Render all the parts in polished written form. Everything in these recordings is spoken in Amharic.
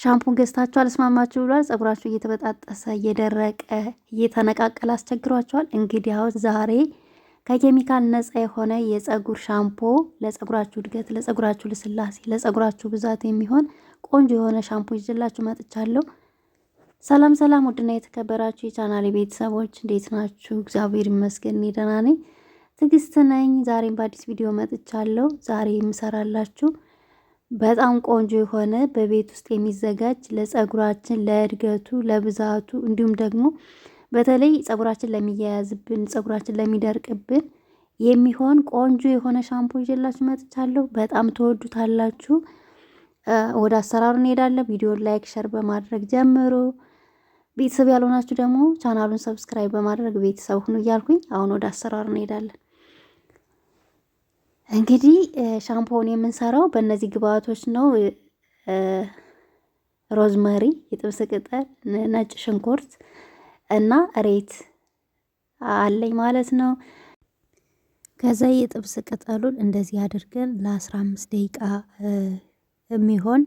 ሻምፑን ገዝታችሁ አልስማማችሁ ብሏል። ፀጉራችሁ እየተበጣጠሰ እየደረቀ እየተነቃቀለ አስቸግሯችኋል። እንግዲህ አሁን ዛሬ ከኬሚካል ነፃ የሆነ የፀጉር ሻምፖ ለፀጉራችሁ እድገት፣ ለፀጉራችሁ ልስላሴ፣ ለፀጉራችሁ ብዛት የሚሆን ቆንጆ የሆነ ሻምፖ ይዤላችሁ መጥቻለሁ። ሰላም ሰላም፣ ውድና የተከበራችሁ የቻናሌ ቤተሰቦች እንዴት ናችሁ? እግዚአብሔር ይመስገን እኔ ደህና ነኝ። ትዕግስት ነኝ። ዛሬም በአዲስ ቪዲዮ መጥቻለሁ። ዛሬ የምሰራላችሁ በጣም ቆንጆ የሆነ በቤት ውስጥ የሚዘጋጅ ለፀጉራችን ለእድገቱ ለብዛቱ እንዲሁም ደግሞ በተለይ ፀጉራችን ለሚያያዝብን ፀጉራችን ለሚደርቅብን የሚሆን ቆንጆ የሆነ ሻምፖ ይዤላችሁ መጥቻለሁ። በጣም ተወዱታላችሁ። ወደ አሰራሩ እንሄዳለን። ቪዲዮን ላይክ ሸር በማድረግ ጀምሮ ቤተሰብ ያልሆናችሁ ደግሞ ቻናሉን ሰብስክራይብ በማድረግ ቤተሰብ ሁኑ እያልኩኝ አሁን ወደ አሰራሩ እንሄዳለን። እንግዲህ ሻምፖውን የምንሰራው በእነዚህ ግብአቶች ነው። ሮዝመሪ፣ የጥብስ ቅጠል፣ ነጭ ሽንኩርት እና እሬት አለኝ ማለት ነው። ከዛ የጥብስ ቅጠሉን እንደዚህ አድርገን ለ15 ደቂቃ የሚሆን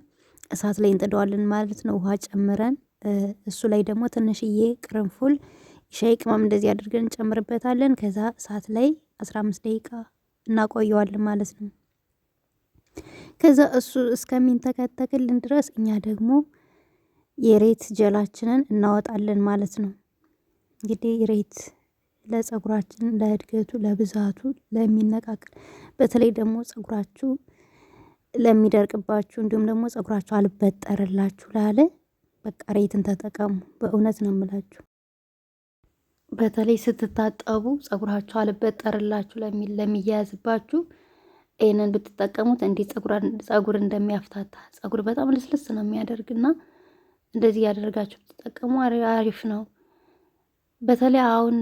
እሳት ላይ እንጥደዋለን ማለት ነው። ውሃ ጨምረን እሱ ላይ ደግሞ ትንሽዬ ቅርንፉል ሻይ ቅመም እንደዚህ አድርገን እንጨምርበታለን። ከዛ እሳት ላይ 15 ደቂቃ እናቆየዋለን ማለት ነው። ከዛ እሱ እስከሚንተከተክልን ድረስ እኛ ደግሞ የሬት ጀላችንን እናወጣለን ማለት ነው። እንግዲህ ሬት ለፀጉራችን ለእድገቱ ለብዛቱ ለሚነቃቀል በተለይ ደግሞ ፀጉራችሁ ለሚደርቅባችሁ እንዲሁም ደግሞ ፀጉራችሁ አልበጠርላችሁ ላለ በቃ ሬትን ተጠቀሙ። በእውነት ነው የምላችሁ። በተለይ ስትታጠቡ ፀጉራችሁ አልበጠርላችሁ ለሚያያዝባችሁ ይሄንን ብትጠቀሙት እንዴት ፀጉር እንደሚያፍታታ ፀጉር በጣም ልስልስ ነው የሚያደርግና እንደዚህ ያደርጋችሁ ብትጠቀሙ አሪፍ ነው። በተለይ አሁን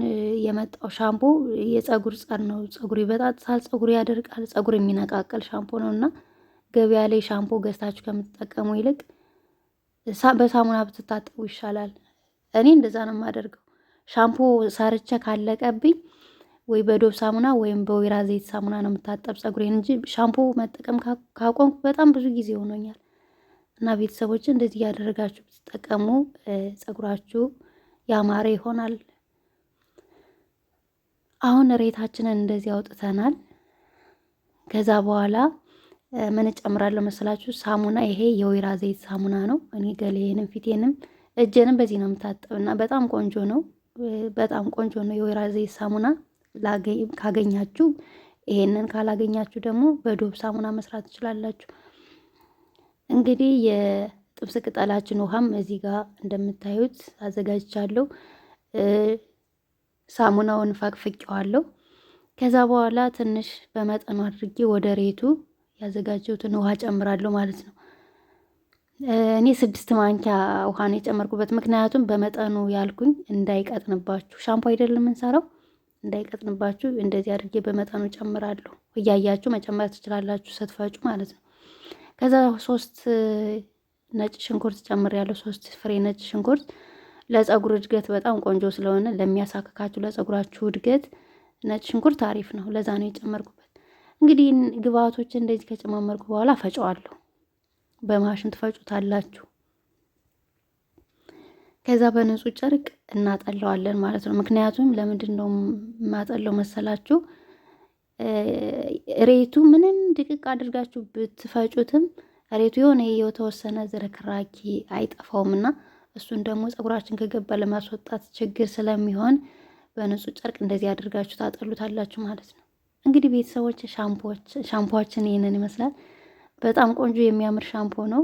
የመጣው ሻምፖ የፀጉር ጸር ነው። ፀጉር ይበጣጥሳል፣ ፀጉር ያደርቃል፣ ፀጉር የሚነቃቀል ሻምፖ ነውና ገበያ ላይ ሻምፖ ገዝታችሁ ከምትጠቀሙ ይልቅ በሳሙና ብትታጠቡ ይሻላል። እኔ እንደዛ ነው የማደርገው። ሻምፖ ሰርቼ ካለቀብኝ ወይ በዶብ ሳሙና ወይም በወይራ ዘይት ሳሙና ነው የምታጠብ ፀጉሬን እንጂ ሻምፖ መጠቀም ካቆምኩ በጣም ብዙ ጊዜ ሆኖኛል። እና ቤተሰቦች እንደዚህ ያደረጋችሁ ብትጠቀሙ ፀጉራችሁ ያማረ ይሆናል። አሁን ሬታችንን እንደዚህ አውጥተናል። ከዛ በኋላ ምን እጨምራለሁ መሰላችሁ? ሳሙና። ይሄ የወይራ ዘይት ሳሙና ነው። እኔ ገሌንም ፊቴንም እጄንም በዚህ ነው የምታጠብና በጣም ቆንጆ ነው። በጣም ቆንጆ ነው የወይራ ዘይት ሳሙና ካገኛችሁ። ይሄንን ካላገኛችሁ ደግሞ በዶብ ሳሙና መስራት ትችላላችሁ። እንግዲህ የጥብስ ቅጠላችን ውሃም እዚህ ጋር እንደምታዩት አዘጋጅቻለሁ። ሳሙናውን ፈቅፍቄዋለሁ። ከዛ በኋላ ትንሽ በመጠኑ አድርጌ ወደ ሬቱ ያዘጋጀሁትን ውሃ ጨምራለሁ ማለት ነው። እኔ 6 ማንኪያ ውሃ ነው የጨመርኩበት። ምክንያቱም በመጠኑ ያልኩኝ እንዳይቀጥንባችሁ፣ ሻምፖ አይደለም የምንሰራው፣ እንዳይቀጥንባችሁ እንደዚህ አድርጌ በመጠኑ ጨምራለሁ። እያያችሁ መጨመር ትችላላችሁ ስትፈጩ ማለት ነው። ከዛ 3 ነጭ ሽንኩርት ጨምሬያለሁ። 3 ፍሬ ነጭ ሽንኩርት ለፀጉር እድገት በጣም ቆንጆ ስለሆነ ለሚያሳክካችሁ ለፀጉራችሁ እድገት ነጭ ሽንኩርት አሪፍ ነው። ለዛ ነው የጨመርኩበት። እንግዲህ ግብአቶችን እንደዚህ ከጨማመርኩ በኋላ ፈጨዋለሁ። በማሽን ትፈጩታላችሁ። ከዛ በንጹህ ጨርቅ እናጠለዋለን ማለት ነው። ምክንያቱም ለምንድን ነው የማጠለው መሰላችሁ? ሬቱ ምንም ድቅቅ አድርጋችሁ ብትፈጩትም ሬቱ የሆነ የተወሰነ ዝርክራኪ አይጠፋውምና እሱን ደግሞ ፀጉራችን ከገባ ለማስወጣት ችግር ስለሚሆን በንጹህ ጨርቅ እንደዚህ አድርጋችሁ ታጠሉታላችሁ ማለት ነው። እንግዲህ ቤተሰቦች ሻምፖችን ይሄንን ይመስላል። በጣም ቆንጆ የሚያምር ሻምፖ ነው።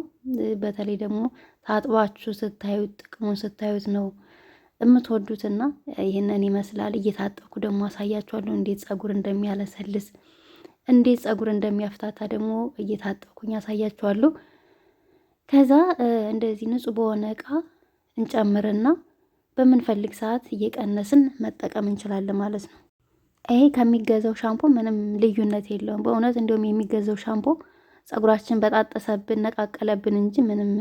በተለይ ደግሞ ታጥባችሁ ስታዩት ጥቅሙን ስታዩት ነው የምትወዱትና ይህንን ይመስላል። እየታጠብኩ ደግሞ አሳያችኋለሁ እንዴት ፀጉር እንደሚያለሰልስ እንዴት ፀጉር እንደሚያፍታታ ደግሞ እየታጠብኩኝ አሳያችኋለሁ። ከዛ እንደዚህ ንጹህ በሆነ እቃ እንጨምርና በምንፈልግ ሰዓት እየቀነስን መጠቀም እንችላለን ማለት ነው። ይሄ ከሚገዛው ሻምፖ ምንም ልዩነት የለውም በእውነት። እንዲሁም የሚገዛው ሻምፖ ፀጉራችን በጣጠሰብን ነቃቀለብን እንጂ ምንም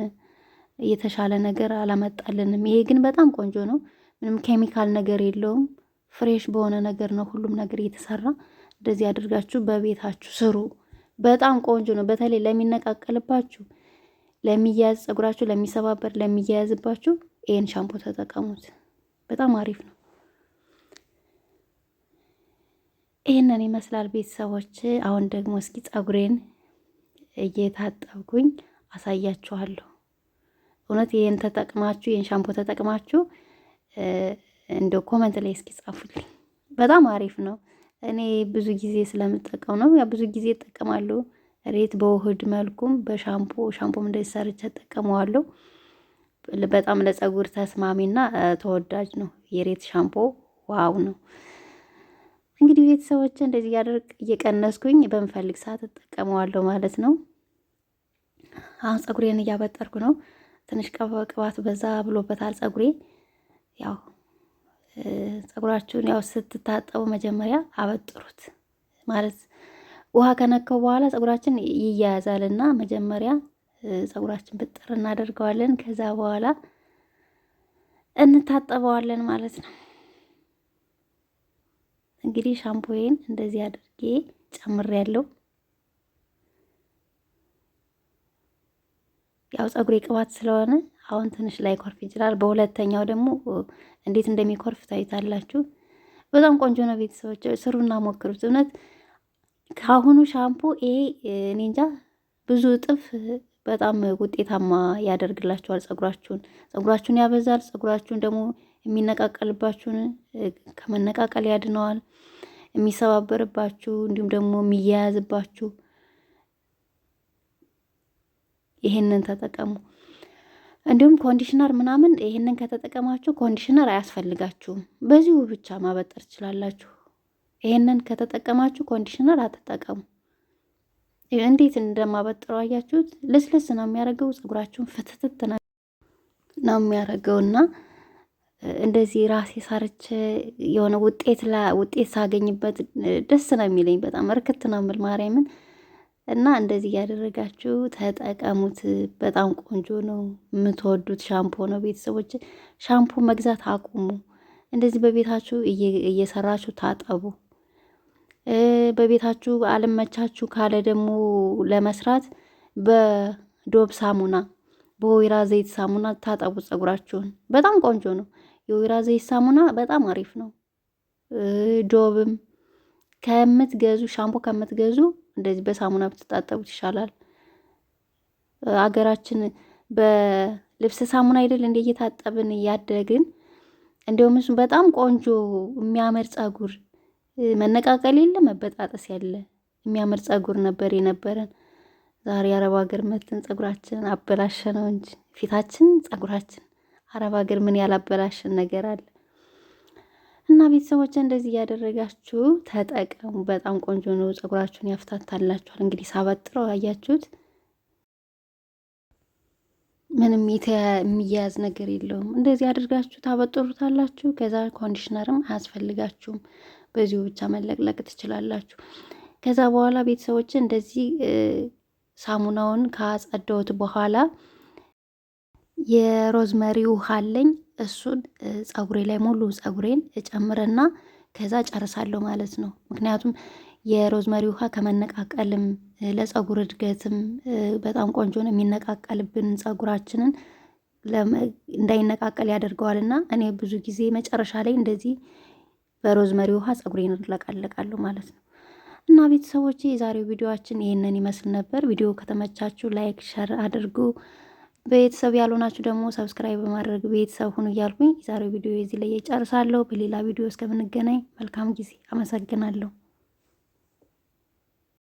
የተሻለ ነገር አላመጣልንም። ይሄ ግን በጣም ቆንጆ ነው። ምንም ኬሚካል ነገር የለውም። ፍሬሽ በሆነ ነገር ነው ሁሉም ነገር እየተሰራ። እንደዚህ አድርጋችሁ በቤታችሁ ስሩ። በጣም ቆንጆ ነው። በተለይ ለሚነቃቀልባችሁ ለሚያያዝ ፀጉራችሁ ለሚሰባበር ለሚያያዝባችሁ ይሄን ሻምፖ ተጠቀሙት። በጣም አሪፍ ነው። ይሄንን ይመስላል ቤተሰቦች። አሁን ደግሞ እስኪ ፀጉሬን እየታጠብኩኝ አሳያችኋለሁ። እውነት ይሄን ተጠቅማችሁ ይሄን ሻምፖ ተጠቅማችሁ እንደው ኮመንት ላይ እስኪ ጻፉልኝ። በጣም አሪፍ ነው። እኔ ብዙ ጊዜ ስለምጠቀም ነው። ያ ብዙ ጊዜ እጠቀማለሁ። ሬት በውህድ መልኩም ሻምፖም እንደዚህ ሰርቼ እጠቀመዋለሁ። በጣም ለፀጉር ተስማሚና ተወዳጅ ነው። የሬት ሻምፖ ዋው ነው። እንግዲህ ቤተሰቦች እንደዚህ ያደርግ እየቀነስኩኝ በምፈልግ ሰዓት እጠቀመዋለሁ ማለት ነው። አሁን ፀጉሬን እያበጠርኩ ነው። ትንሽ ቅባት በዛ ብሎበታል ፀጉሬ። ያው ፀጉራችሁን ያው ስትታጠቡ መጀመሪያ አበጥሩት ማለት ውሃ ከነከው በኋላ ፀጉራችን ይያያዛልና መጀመሪያ ፀጉራችን ብጥር እናደርገዋለን። ከዛ በኋላ እንታጠበዋለን ማለት ነው። እንግዲህ ሻምፖዬን እንደዚህ አድርጌ ጨምሬያለሁ። ያው ፀጉሬ ቅባት ስለሆነ አሁን ትንሽ ላይ ኮርፍ ይችላል። በሁለተኛው ደግሞ እንዴት እንደሚኮርፍ ታይታላችሁ። በጣም ቆንጆ ነው። ቤተሰቦች ስሩና ሞክሩት። እውነት ከአሁኑ ሻምፖ ይሄ እኔ እንጃ ብዙ እጥፍ በጣም ውጤታማ ያደርግላችኋል። ፀጉራችሁን ያበዛል። ፀጉራችሁን ደግሞ የሚነቃቀልባችሁን ከመነቃቀል ያድነዋል። የሚሰባበርባችሁ እንዲሁም ደግሞ የሚያያዝባችሁ ይሄንን ተጠቀሙ። እንዲሁም ኮንዲሽነር ምናምን ይሄንን ከተጠቀማችሁ ኮንዲሽነር አያስፈልጋችሁም። በዚሁ ብቻ ማበጠር ትችላላችሁ። ይሄንን ከተጠቀማችሁ ኮንዲሽነር አትጠቀሙ። እንዴት እንደማበጥረው አያችሁት? ልስልስ ነው የሚያደርገው። ፀጉራችሁን ፍትትት ነው የሚያደርገውና እንደዚህ ራሴ ሳርቼ የሆነ ውጤት ሳገኝበት ደስ ነው የሚለኝ። በጣም እርክት ነው የምል ማርያምን። እና እንደዚህ ያደረጋችሁ ተጠቀሙት። በጣም ቆንጆ ነው። የምትወዱት ሻምፖ ነው። ቤተሰቦች ሻምፖ መግዛት አቁሙ። እንደዚህ በቤታችሁ እየሰራችሁ ታጠቡ። በቤታችሁ አልመቻችሁ ካለ ደግሞ ለመስራት በዶብ ሳሙና፣ በወይራ ዘይት ሳሙና ታጠቡ ፀጉራችሁን። በጣም ቆንጆ ነው። የወይራ ዘይት ሳሙና በጣም አሪፍ ነው። ዶብም ከምትገዙ ሻምፖ ከምትገዙ እንደዚህ በሳሙና ብትታጠቡት ይሻላል። አገራችን በልብስ ሳሙና አይደል እንደ እየታጠብን እያደግን። እንደውም እሱ በጣም ቆንጆ የሚያምር ፀጉር መነቃቀል የለ መበጣጠስ ያለ የሚያምር ፀጉር ነበር የነበረን። ዛሬ አረብ ሀገር መተን ፀጉራችንን አበላሸ ነው እንጂ ፊታችን ፀጉራችን አረብ ሀገር ምን ያላበላሸን ነገር አለ? እና ቤተሰቦች እንደዚህ እያደረጋችሁ ተጠቀሙ። በጣም ቆንጆ ነው። ፀጉራችሁን ያፍታታላችኋል። እንግዲህ ሳበጥረው ያያችሁት ምንም የሚያያዝ ነገር የለውም። እንደዚህ አድርጋችሁ ታበጥሩታላችሁ። ከዛ ኮንዲሽነርም አያስፈልጋችሁም። በዚሁ ብቻ መለቅለቅ ትችላላችሁ። ከዛ በኋላ ቤተሰቦች እንደዚህ ሳሙናውን ካጸዳሁት በኋላ የሮዝመሪ ውሃ አለኝ። እሱን ፀጉሬ ላይ ሙሉ ፀጉሬን እጨምርና ከዛ ጨርሳለሁ ማለት ነው። ምክንያቱም የሮዝመሪ ውሃ ከመነቃቀልም ለፀጉር እድገትም በጣም ቆንጆ ነው። የሚነቃቀልብን ፀጉራችንን እንዳይነቃቀል ያደርገዋልና እኔ ብዙ ጊዜ መጨረሻ ላይ እንደዚህ በሮዝመሪ ውሃ ፀጉሬን እለቃለቃለሁ ማለት ነው። እና ቤተሰቦቼ የዛሬው ቪዲዮአችን ይሄንን ይመስል ነበር። ቪዲዮ ከተመቻችሁ ላይክ፣ ሸር አድርጉ። ቤተሰብ ያልሆናችሁ ደግሞ ሰብስክራይብ በማድረግ ቤተሰብ ሁኑ እያልኩኝ የዛሬው ቪዲዮ እዚህ ላይ እጨርሳለሁ። በሌላ ቪዲዮ እስከምንገናኝ መልካም ጊዜ። አመሰግናለሁ።